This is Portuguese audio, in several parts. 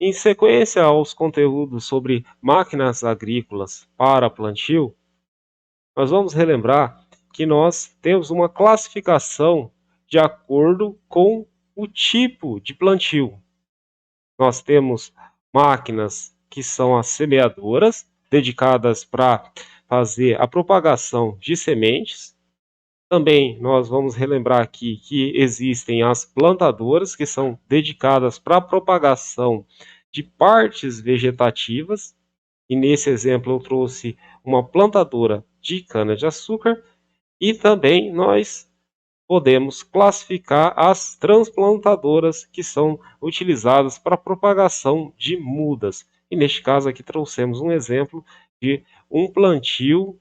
Em sequência aos conteúdos sobre máquinas agrícolas para plantio, nós vamos relembrar que nós temos uma classificação de acordo com o tipo de plantio. Nós temos máquinas que são as semeadoras, dedicadas para fazer a propagação de sementes. Também nós vamos relembrar aqui que existem as plantadoras, que são dedicadas para a propagação de partes vegetativas. E nesse exemplo eu trouxe uma plantadora de cana-de-açúcar. E também nós podemos classificar as transplantadoras, que são utilizadas para a propagação de mudas. E neste caso aqui trouxemos um exemplo de um plantio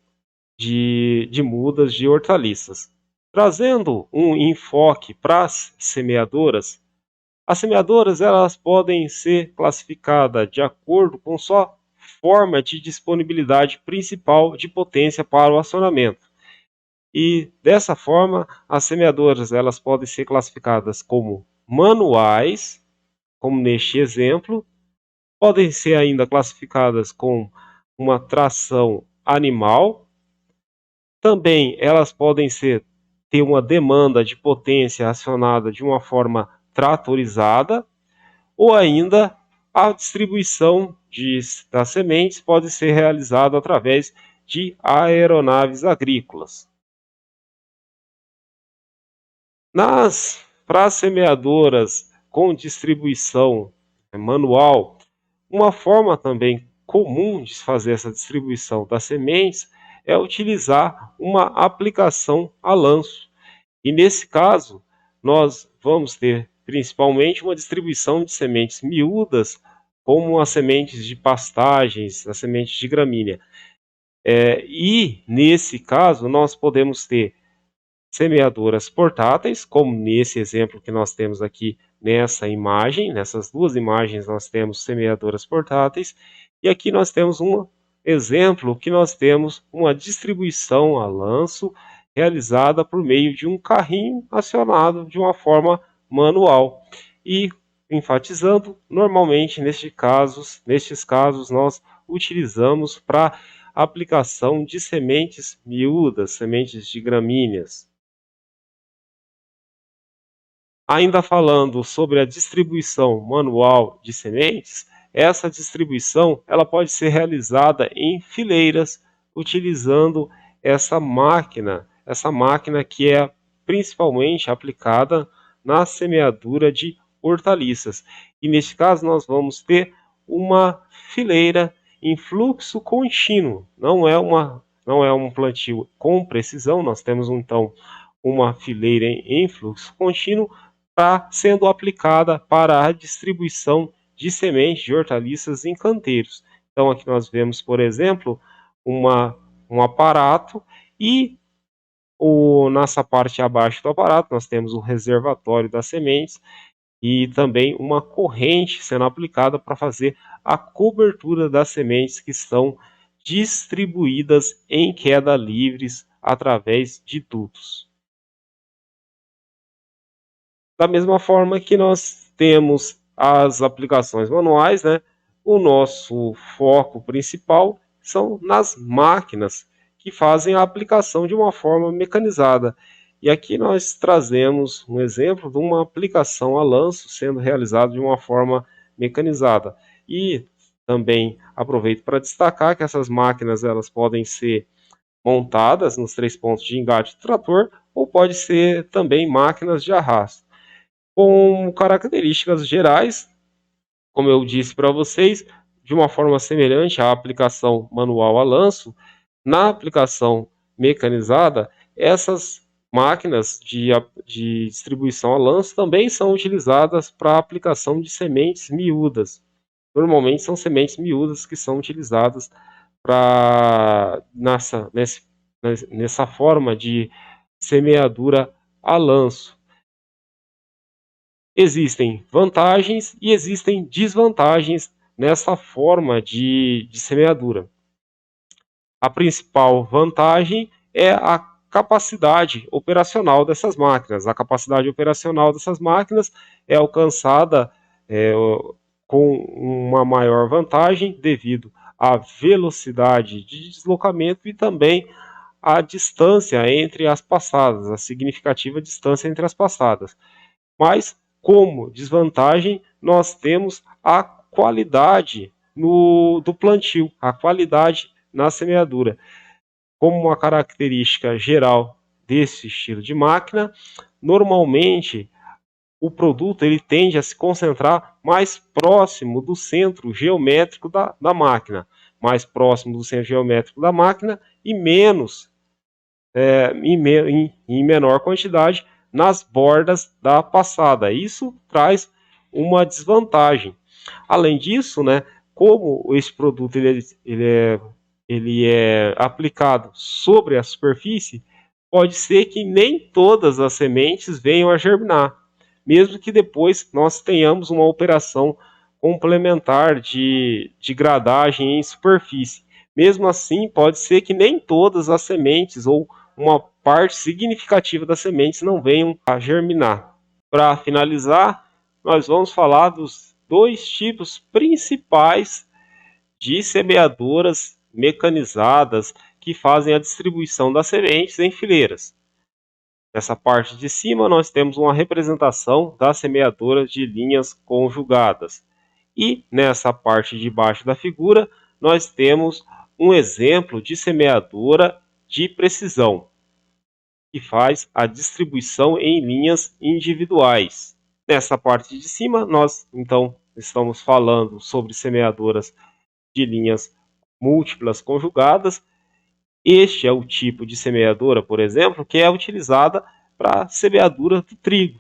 de mudas de hortaliças. Trazendo um enfoque para as semeadoras elas podem ser classificadas de acordo com sua forma de disponibilidade principal de potência para o acionamento. E dessa forma, as semeadoras elas podem ser classificadas como manuais, como neste exemplo, podem ser ainda classificadas com uma tração animal. Também elas podem ter uma demanda de potência acionada de uma forma tratorizada, ou ainda a distribuição das sementes pode ser realizada através de aeronaves agrícolas. Para as semeadoras com distribuição manual, uma forma também comum de fazer essa distribuição das sementes é utilizar uma aplicação a lanço. E nesse caso, nós vamos ter principalmente uma distribuição de sementes miúdas, como as sementes de pastagens, as sementes de gramínea. E nesse caso, nós podemos ter semeadoras portáteis, como nesse exemplo que nós temos aqui nessa imagem, nessas duas imagens nós temos semeadoras portáteis, e aqui nós temos um exemplo que nós temos uma distribuição a lanço realizada por meio de um carrinho acionado de uma forma manual. E enfatizando, normalmente nestes casos nós utilizamos para aplicação de sementes miúdas, sementes de gramíneas. Ainda falando sobre a distribuição manual de sementes, essa distribuição ela pode ser realizada em fileiras, utilizando essa máquina que é principalmente aplicada na semeadura de hortaliças. E neste caso nós vamos ter uma fileira em fluxo contínuo, não é um plantio com precisão, nós temos então uma fileira em fluxo contínuo está sendo aplicada para a distribuição de sementes de hortaliças em canteiros. Então aqui nós vemos, por exemplo, um aparato e nessa parte abaixo do aparato nós temos o reservatório das sementes e também uma corrente sendo aplicada para fazer a cobertura das sementes que estão distribuídas em queda livres através de dutos. Da mesma forma que nós temos as aplicações manuais, né? O nosso foco principal são nas máquinas que fazem a aplicação de uma forma mecanizada. E aqui nós trazemos um exemplo de uma aplicação a lanço sendo realizada de uma forma mecanizada. E também aproveito para destacar que essas máquinas elas podem ser montadas nos 3 pontos de engate do trator ou pode ser também máquinas de arrasto com características gerais, como eu disse para vocês, de uma forma semelhante à aplicação manual a lanço. Na aplicação mecanizada, essas máquinas de distribuição a lanço também são utilizadas para a aplicação de sementes miúdas. Normalmente são sementes miúdas que são utilizadas nessa forma de semeadura a lanço. Existem vantagens e existem desvantagens nessa forma de semeadura. A principal vantagem é a capacidade operacional dessas máquinas. A capacidade operacional dessas máquinas é alcançada com uma maior vantagem devido à velocidade de deslocamento e também a distância entre as passadas, a significativa distância entre as passadas. Mas, como desvantagem, nós temos a qualidade do plantio, a qualidade na semeadura. Como uma característica geral desse estilo de máquina, normalmente o produto ele tende a se concentrar mais próximo do centro geométrico da máquina, mais próximo do centro geométrico da máquina e menos em menor quantidade nas bordas da passada. Isso traz uma desvantagem. Além disso, né, como esse produto ele é aplicado sobre a superfície, pode ser que nem todas as sementes venham a germinar, mesmo que depois nós tenhamos uma operação complementar de gradagem em superfície. Mesmo assim, pode ser que nem todas as sementes ou uma parte significativa das sementes não venham a germinar. Para finalizar, nós vamos falar dos dois tipos principais de semeadoras mecanizadas que fazem a distribuição das sementes em fileiras. Nessa parte de cima, nós temos uma representação das semeadoras de linhas conjugadas. E nessa parte de baixo da figura, nós temos um exemplo de semeadora de precisão, que faz a distribuição em linhas individuais. Nessa parte de cima, nós então estamos falando sobre semeadoras de linhas múltiplas conjugadas. Este é o tipo de semeadora, por exemplo, que é utilizada para semeadura do trigo.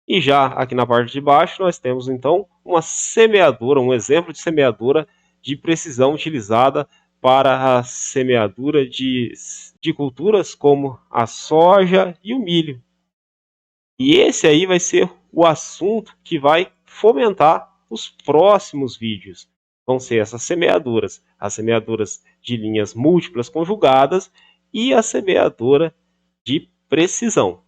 E já aqui na parte de baixo nós temos então uma semeadora, um exemplo de semeadora de precisão utilizada para a semeadura de culturas como a soja e o milho. E esse aí vai ser o assunto que vai fomentar os próximos vídeos. Vão ser essas semeadoras, as semeadoras de linhas múltiplas conjugadas e a semeadora de precisão.